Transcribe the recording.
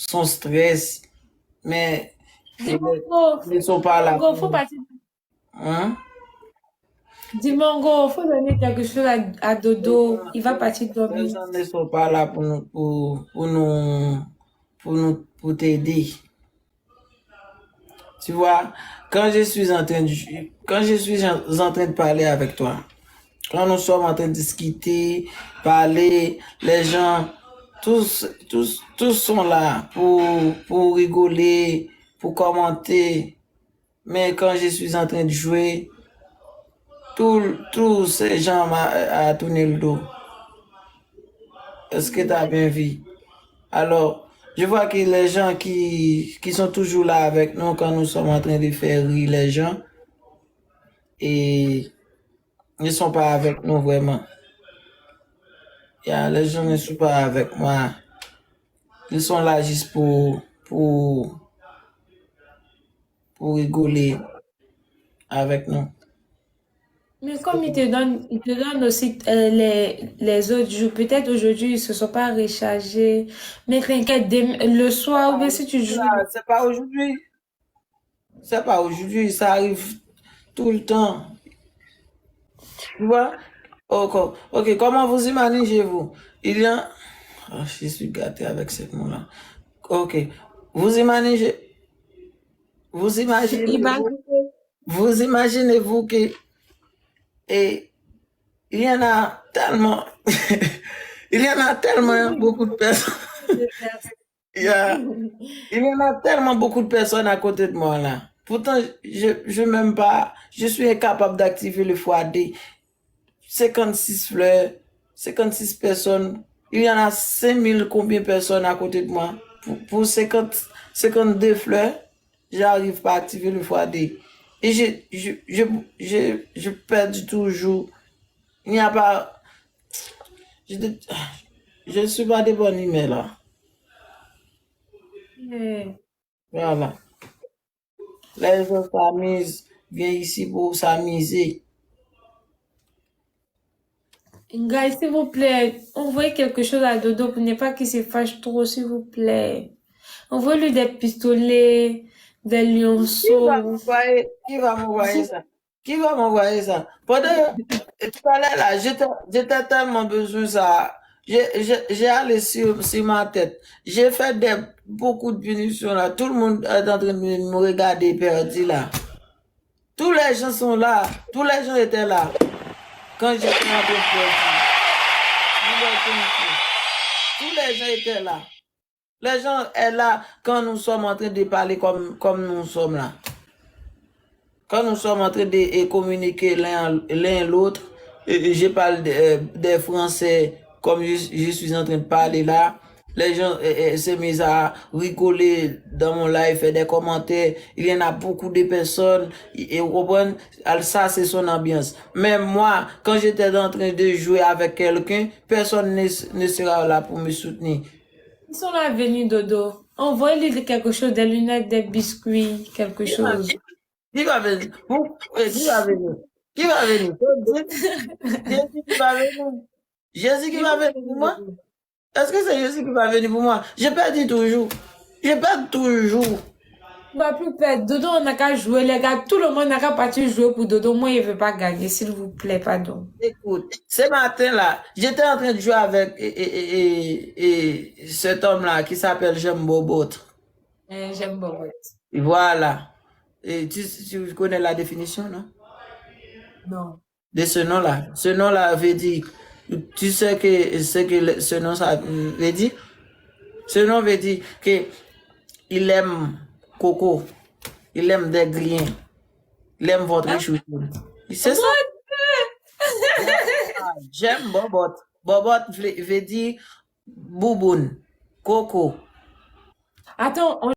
son stress, mais Dimongo, ils ne sont pas là Dimongo, pour faut nous. partir. Hein? Dimongo, faut donner quelque chose à Les Dodo. gens, Il va partir les dormir. gens ne sont pas là pour nous, pour t'aider. Tu vois, quand je suis en train de parler avec toi, quand nous sommes en train de discuter, parler, les gens, tous sont là pour rigoler, pour commenter. Mais quand je suis en train de jouer, tous ces gens m'ont tourné le dos. Est-ce que tu as bien vu? Alors, je vois que les gens qui sont toujours là avec nous quand nous sommes en train de faire rire les gens et ne sont pas avec nous vraiment. Les gens ne sont pas avec moi. Ils sont là juste pour rigoler avec nous. Mais comme il te donne aussi les autres jours, peut-être aujourd'hui ils se sont pas rechargés. Mais t'inquiète, le soir ou bien si tu joues, C'est pas aujourd'hui. C'est pas aujourd'hui. Ça arrive tout le temps. Tu vois? Ok, ok, comment vous imaginez-vous? Il y a... Ah, je suis gâté avec ce mot-là. Ok. Vous imaginez, vous imaginez-vous, imagine. vous imaginez-vous que et il y en a tellement, il y en a tellement beaucoup de personnes. Il y a, il y en a tellement beaucoup de personnes à côté de moi là. Pourtant, je même pas, je suis incapable d'activer le foyer. 56 fleurs, 56 personnes. Il y en a 5000 combien de personnes à côté de moi. Pour 52 fleurs, j'arrive pas à activer le foyer. Et je perds toujours. Il n'y a pas, je je suis pas de bonne humeur là. Ouais. Voilà. Les gens s'amusent, viennent ici pour s'amuser. Guys, s'il vous plaît, envoyez quelque chose à Dodo pour ne pas qu'il se fâche trop, s'il vous plaît. Envoyez-lui des pistolets, des lionceaux. Qui va m'envoyer ça? Qui va m'envoyer ça? Pendant tout à l'heure là, j'étais tellement besoin de ça. J'ai allé sur ma tête. J'ai fait beaucoup de punitions là. Tout le monde est en train de me regarder perdu là. Tous les gens sont là. Tous les gens étaient là. Quand j'étais en train de perdre. Tous les gens étaient là. Les gens sont là quand nous sommes en train de parler comme nous sommes là. Quand nous sommes en train de communiquer l'un l'autre, je parle des Français comme je suis en train de parler là. Les gens se mis à rigoler dans mon live, faire des commentaires. Il y en a beaucoup de personnes. Et vous comprenez, ça c'est son ambiance. Même moi, quand j'étais en train de jouer avec quelqu'un, personne ne sera là pour me soutenir. Ils sont là venus, Dodo. Envoyez-lui quelque chose, des lunettes, des biscuits, quelque chose. Qui va venir? Qui va venir? Qui va venir? Jésus qui va venir. Jésus qui Ils va vont venir pour venir, moi? Dodo. Est-ce que c'est Jésus qui va venir pour moi? Je perds toujours. Je perds toujours. On va plus perdre. Dodo, on n'a qu'à jouer, les gars. Tout le monde n'a qu'à partir jouer pour Dodo. Moi, il veut pas gagner, s'il vous plaît, pardon. Écoute, ce matin-là, j'étais en train de jouer avec cet homme-là qui s'appelle J'aime Bobot. J'aime beaucoup. Voilà. Et tu connais la définition, non? Non. De ce nom-là. Ce nom-là veut dire, tu sais que ce que ce nom ça veut dire? Ce nom veut dire que il aime Coco, il aime des grillins, il aime votre Hein? chouchou. C'est ça. What? J'aime Bobot. Bobot veut dire bouboune, Coco. Attends,